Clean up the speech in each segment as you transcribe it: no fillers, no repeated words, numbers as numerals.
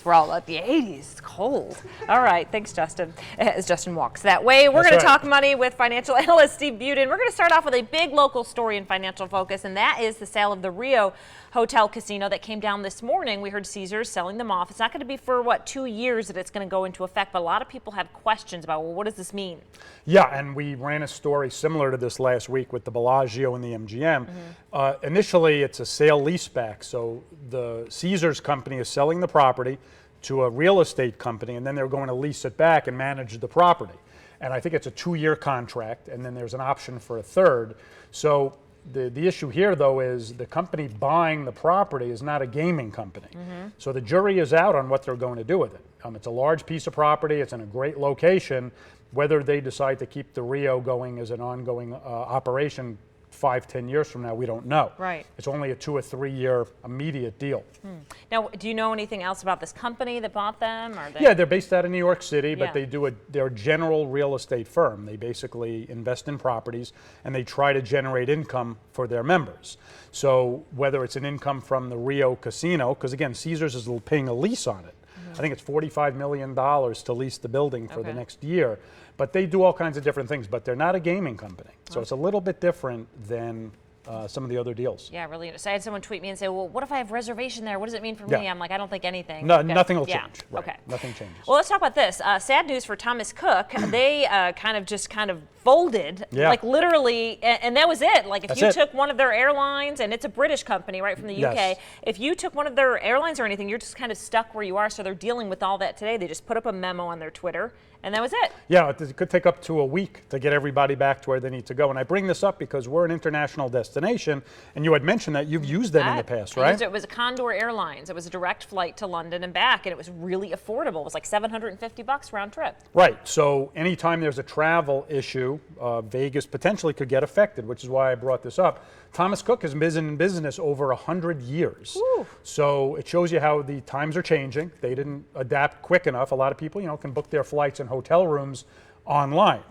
We're all at the 80s. It's cold. All right. Thanks, Justin. As Justin walks that way, we're going to talk money with financial analyst Steve Budin. We're going to start off with a big local story in Financial Focus, and that is the sale of the Rio Hotel Casino that came down this morning. We heard Caesars selling them off. It's not going to be for, 2 years that it's going to go into effect, but a lot of people have questions about, well, what does this mean? Yeah, and we ran a story similar to this last week with the Bellagio and the MGM. Initially, it's a sale leaseback, so the Caesars company is selling the property to a real estate company, and then they're going to lease it back and manage the property. And I think it's a 2-year contract, and then there's an option for a third. So the issue here, though, is the company buying the property is not a gaming company. So the jury is out on what they're going to do with it. It's a large piece of property. It's in a great location. Whether they decide to keep the Rio going as an ongoing operation 5-10 years from now, we don't know. Right. It's only a 2 or 3 year immediate deal. Now, do you know anything else about this company that bought them? Or Yeah, they're based out of New York City, but they're a general real estate firm. They basically invest in properties and they try to generate income for their members. So whether it's an income from the Rio Casino, because again, Caesars is paying a lease on it. I think it's $45 million to lease the building for the next year. But they do all kinds of different things, but they're not a gaming company. So it's a little bit different than some of the other deals. Yeah, really. So I had someone tweet me and say, well, what if I have reservation there? What does it mean for me? I'm like, I don't think anything. No, nothing will change. Right. Okay. Nothing changes. Well, let's talk about this. Sad news for Thomas Cook. They kind of folded, like literally, and that was it. Like if you took one of their airlines, and it's a British company, right, from the UK, if you took one of their airlines or anything, you're just kind of stuck where you are. So they're dealing with all that today. They just put up a memo on their Twitter, and that was it. Yeah, it could take up to a week to get everybody back to where they need to go. And I bring this up because we're an international destination, and you had mentioned that you've used them in the past, right? It was a Condor Airlines. It was a direct flight to London and back, and it was really affordable. It was like $750 round trip. Right. So anytime there's a travel issue, Vegas potentially could get affected, which is why I brought this up. Thomas Cook has been in business over 100 years. Ooh. So it shows you how the times are changing. They didn't adapt quick enough. A lot of people, can book their flights and hotel rooms online.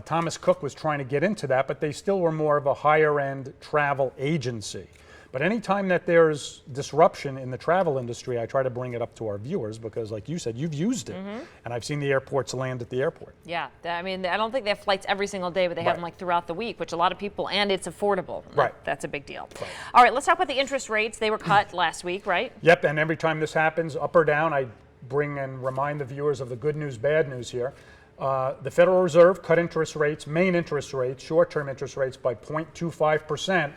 Thomas Cook was trying to get into that, but they still were more of a higher end travel agency. But anytime that there's disruption in the travel industry, I try to bring it up to our viewers because, like you said, you've used it. And I've seen the airports land at the airport. Yeah, I mean, I don't think they have flights every single day, but they have them like throughout the week, which a lot of people, and it's affordable. Right. That's a big deal. Right. All right, let's talk about the interest rates. They were cut last week, right? Yep, and every time this happens, up or down, I bring and remind the viewers of the good news, bad news here. The Federal Reserve cut interest rates, main interest rates, short-term interest rates by 0.25%.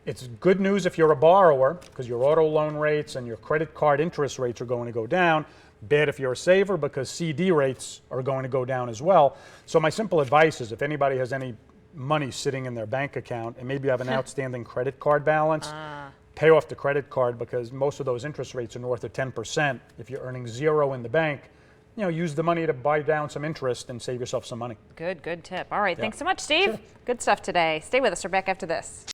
It's good news if you're a borrower because your auto loan rates and your credit card interest rates are going to go down. Bad if you're a saver because CD rates are going to go down as well. So my simple advice is if anybody has any money sitting in their bank account and maybe you have an outstanding credit card balance, pay off the credit card because most of those interest rates are north of 10%. If you're earning zero in the bank, use the money to buy down some interest and save yourself some money. Good tip. All right, thanks so much, Steve. Sure. Good stuff today. Stay with us. We're back after this.